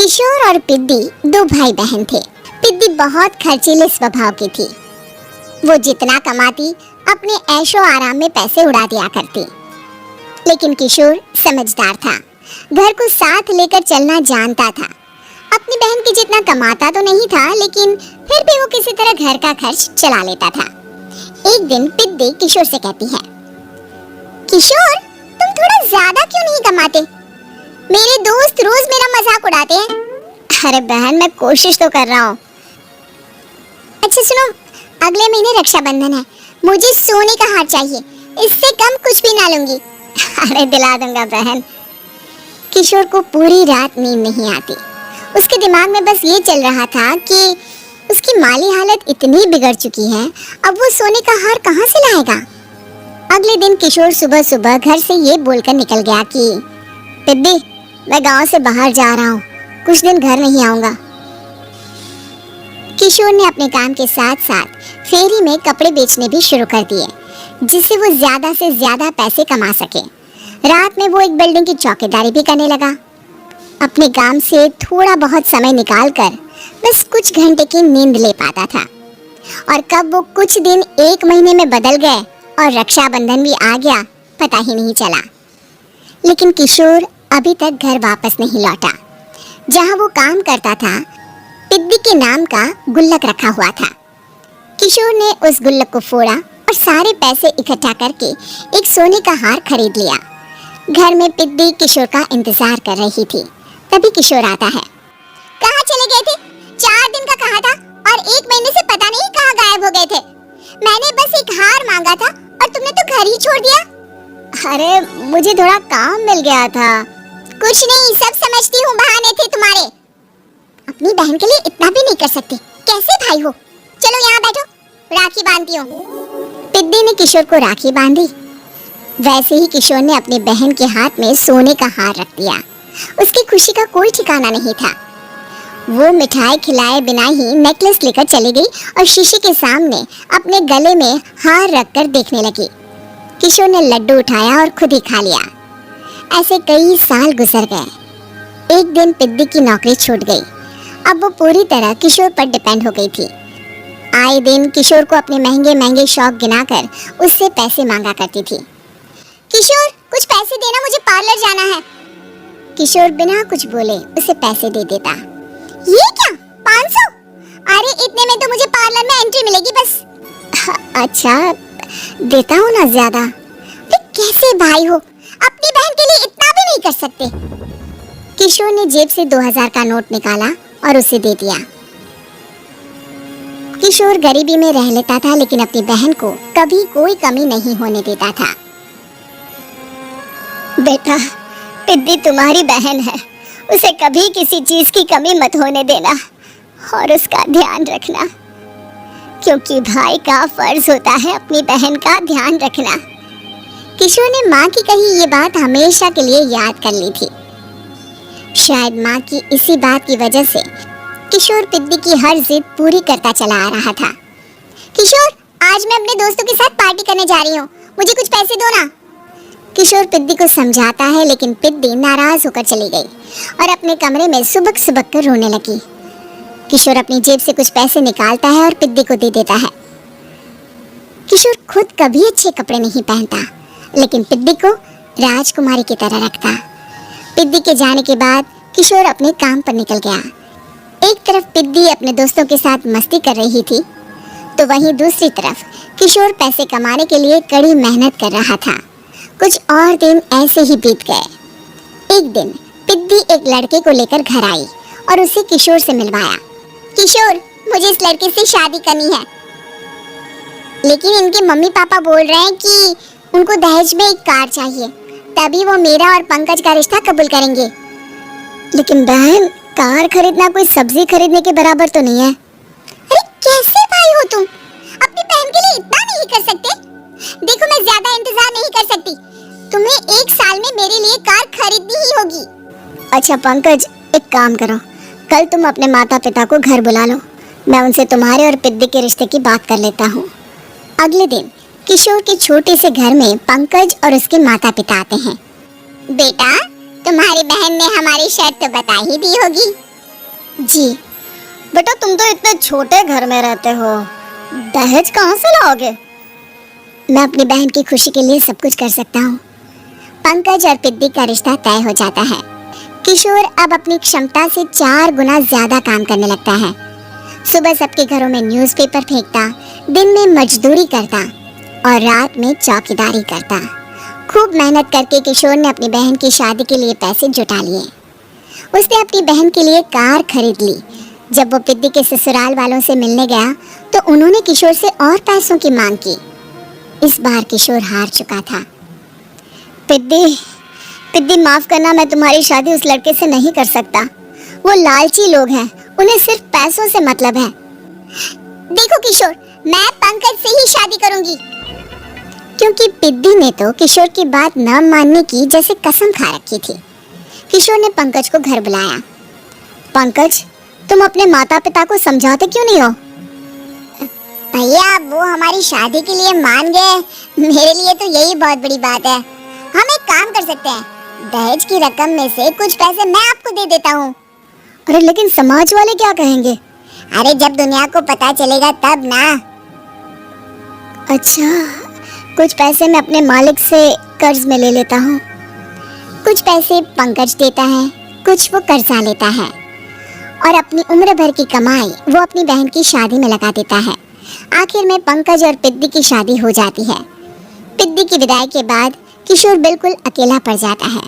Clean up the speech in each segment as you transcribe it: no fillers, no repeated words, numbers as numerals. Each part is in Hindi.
किशोर और पिद्दी दो भाई बहन थे। पिद्दी बहुत खर्चीले स्वभाव की थी। वो जितना कमाती अपने ऐशो आराम में पैसे उड़ा दिया करती। लेकिन किशोर समझदार था, घर को साथ लेकर चलना जानता था। अपनी बहन की जितना कमाता तो नहीं था, लेकिन फिर भी वो किसी तरह घर का खर्च चला लेता था। एक दिन पिद्दी किशोर से कहती है, किशोर तुम थोड़ा ज्यादा क्यों नहीं कमाते? मेरे दोस्त रोज मेरा मजाक उड़ाते हैं। अरे बहन, मैं कोशिश तो कर रहा हूँ। अच्छा सुनो, अगले महीने रक्षाबंधन है, मुझे सोने का हार चाहिए, इससे कम कुछ भी ना लूंगी। अरे दिला दूंगा बहन। किशोर को पूरी रात नींद नहीं आती। उसके दिमाग में बस ये चल रहा था कि उसकी माली हालत इतनी बिगड़ चुकी है, अब वो सोने का हार कहाँ से लाएगा। अगले दिन किशोर सुबह सुबह घर से ये बोलकर निकल गया कि पिद्दी, मैं गांव से बाहर जा रहा हूँ, कुछ दिन घर नहीं आऊंगा। किशोर ने अपने काम के साथ साथ फेरी में कपड़े बेचने भी शुरू कर दिए, जिससे वो ज्यादा से ज्यादा पैसे कमा सके। रात में वो एक बिल्डिंग की चौकीदारी भी करने लगा। अपने काम से थोड़ा बहुत समय निकालकर बस कुछ घंटे की नींद ले पाता था। और कब वो कुछ दिन एक महीने में बदल गए और रक्षाबंधन भी आ गया, पता ही नहीं चला। लेकिन किशोर अभी तक घर वापस नहीं लौटा। जहां वो काम करता था, पिद्दी के नाम का गुल्लक रखा हुआ था। किशोर ने उस गुल्लक को फोड़ा और सारे पैसे इकट्ठा करके एक सोने का हार खरीद लिया। घर में पिद्दी किशोर का इंतजार कर रही थी। तभी किशोर आता है। कहाँ चले गए थे? 4 दिन का कहा था और 1 महीने से पता नहीं कहाँ गायब हो गए थे। मैंने बस एक हार मांगा था और तुमने तो घर ही छोड़ दिया। अरे मुझे थोड़ा काम मिल गया था। कुछ नहीं, सब समझती हूँ, बहाने थे तुम्हारे। अपनी बहन के लिए इतना भी नहीं कर सकते, कैसे भाई हो? चलो यहाँ बैठो, राखी बांधती हूँ। पिद्दी ने किशोर को राखी बांधी। वैसे ही किशोर ने अपनी बहन के हाथ में सोने का हार रख दिया। उसकी खुशी का कोई ठिकाना नहीं था। वो मिठाई खिलाए बिना ही नेकलेस लेकर चली गई और शीशे के सामने अपने गले में हार रखकर देखने लगी। किशोर ने लड्डू उठाया और खुद ही खा लिया। ऐसे कई साल गुजर गए। एक दिन पिद्दी की नौकरी छूट गई। अब वो पूरी तरह किशोर पर डिपेंड हो गई थी। आए दिन किशोर को अपने महंगे महंगे शौक गिनाकर उससे पैसे मांगा करती थी। किशोर कुछ पैसे देना, मुझे पार्लर जाना है। किशोर बिना कुछ बोले उसे पैसे दे देता। ये क्या, 500? अरे इतने में तो मुझे पार्लर में एंट्री मिलेगी बस। अच्छा देता हूँ ना ज्यादा। कैसे भाई हो, अपनी बहन के लिए इतना भी नहीं कर सकते। किशोर ने जेब से 2000 का नोट निकाला और उसे दे दिया। किशोर गरीबी में रह लेता था, लेकिन अपनी बहन को कभी कोई कमी नहीं होने देता था। बेटा, पिद्दी तुम्हारी बहन है, उसे कभी किसी चीज की कमी मत होने देना और उसका ध्यान रखना, क्योंकि भाई का फर्ज होता है अपनी बहन का ध्यान रखना। किशोर ने माँ की कही ये बात हमेशा के लिए याद कर ली थी। शायद माँ की इसी बात की वजह से किशोर पिद्दी की हर जिद पूरी करता चला आ रहा था। किशोर, आज मैं अपने दोस्तों के साथ पार्टी करने जा रही हूँ, मुझे कुछ पैसे दो ना। किशोर पिद्दी को समझाता है, लेकिन पिद्दी नाराज होकर चली गई और अपने कमरे में सुबक सुबक कर रोने लगी। किशोर अपनी जेब से कुछ पैसे निकालता है और पिद्दी को दे देता है। किशोर खुद कभी अच्छे कपड़े नहीं पहनता, लेकिन पिद्दी को राजकुमारी की तरह रखता। पिद्दी के जाने के बाद किशोर अपने काम पर निकल गया। एक तरफ पिद्दी अपने दोस्तों के साथ मस्ती कर रही थी, तो वहीं दूसरी तरफ किशोर पैसे कमाने के लिए कड़ी मेहनत कर रहा था। कुछ और दिन ऐसे ही बीत गए। एक दिन पिद्दी एक लड़के को लेकर घर आई और उसे किशोर से मिलवाया। किशोर, मुझे इस लड़के से शादी करनी है, लेकिन इनके मम्मी पापा बोल रहे हैं कि उनको दहेज में एक कार चाहिए, तभी वो मेरा और पंकज का रिश्ता कबूल करेंगे। लेकिन बहन, कार खरीदना कोई सब्जी खरीदने के बराबर तो नहीं है। अरे कैसे भाई हो तुम, अपनी बहन के लिए इतना नहीं कर सकते? देखो, मैं ज्यादा इंतजार नहीं कर सकती, तुम्हें 1 साल में मेरे लिए कार खरीदनी ही होगी। अच्छा पंकज, एक काम करो, कल तुम अपने माता पिता को घर बुला लो, मैं उनसे तुम्हारे और पिद्दी के रिश्ते की बात कर लेता हूँ। अगले दिन किशोर के छोटे से घर में पंकज और उसके माता पिता आते हैं। बेटा, तुम्हारी बहन ने हमारी शर्त तो बता ही दी होगी, जी। बेटा तुम तो इतने छोटे घर में रहते हो, दहेज कहाँ से लाओगे? मैं अपनी बहन की खुशी के लिए सब कुछ कर सकता हूँ। पंकज और पिद्दी का रिश्ता तय हो जाता है। किशोर अब अपनी क्षमता से 4 गुना ज्यादा काम करने लगता है। सुबह सबके घरों में न्यूज़पेपर फेंकता, दिन में मजदूरी करता और रात में चौकीदारी करता। खूब मेहनत करके किशोर ने अपनी बहन की शादी के लिए पैसे जुटा लिए। उसने अपनी बहन के लिए कार खरीद ली। जब वो पिद्दी के ससुराल वालों से मिलने गया तो उन्होंने किशोर से और पैसों की मांग की। इस बार किशोर हार चुका था। पिद्दी माफ करना, मैं तुम्हारी शादी उस लड़के से नहीं कर सकता। वो लालची लोग हैं, उन्हें सिर्फ पैसों से मतलब है। देखो किशोर, मैं पंकज से ही शादी करूंगी। क्योंकि पिद्दी ने तो किशोर की बात न मानने की जैसे कसम खा रखी थी। किशोर ने पंकज को घर बुलाया। पंकज, तुम अपने माता पिता को समझाते क्यों नहीं हो? भैया, वो हमारी शादी के लिए मान गए, मेरे लिए तो यही बहुत बड़ी बात है। हम एक काम कर सकते हैं, दहेज की रकम में से कुछ पैसे मैं आपको दे देता हूँ। अरे लेकिन समाज वाले क्या कहेंगे? अरे जब दुनिया को पता चलेगा तब ना। अच्छा, कुछ पैसे मैं अपने मालिक से कर्ज में ले लेता हूँ। कुछ पैसे पंकज देता है, कुछ वो कर्जा लेता है और अपनी उम्र भर की कमाई वो अपनी बहन की शादी में लगा देता है। आखिर में पंकज और पिद्दी की शादी हो जाती है। पिद्दी की विदाई के बाद किशोर बिल्कुल अकेला पड़ जाता है।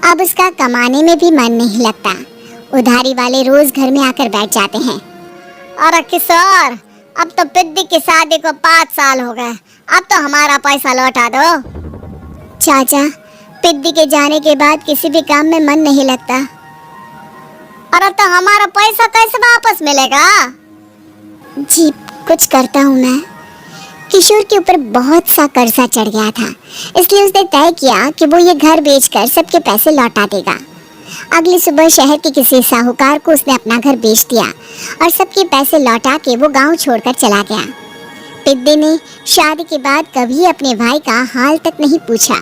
अब उसका कमाने में भी मन नहीं लगता। उधारी वाले रोज घर में आकर बैठ जाते हैं। अरे किशोर, अब तो पिद्दी की शादी को 5 साल हो गए, अब तो हमारा पैसा लौटा दो। चाचा, पिद्दी के जाने के बाद किसी भी काम में मन नहीं लगता। अरे तो हमारा पैसा कैसे वापस मिलेगा? जी, कुछ करता हूँ मैं। किशोर के ऊपर बहुत सा कर्जा चढ़ गया था, इसलिए उसने तय किया कि वो ये घर बेचकर सबके पैसे लौटा देगा। अगली सुबह शहर के किसी साहूकार को उसने अपना घर बेच दिया और सबके पैसे लौटा के वो गांव छोड़कर चला गया। पिद्दी ने शादी के बाद कभी अपने भाई का हाल तक नहीं पूछा।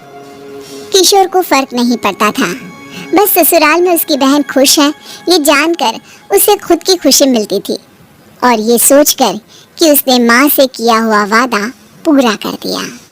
किशोर को फर्क नहीं पड़ता था, बस ससुराल में उसकी बहन खुश है ये जानकर उसे खुद की खुशी मिलती थी और ये सोचकर कि उसने माँ से किया हुआ वादा पूरा कर दिया।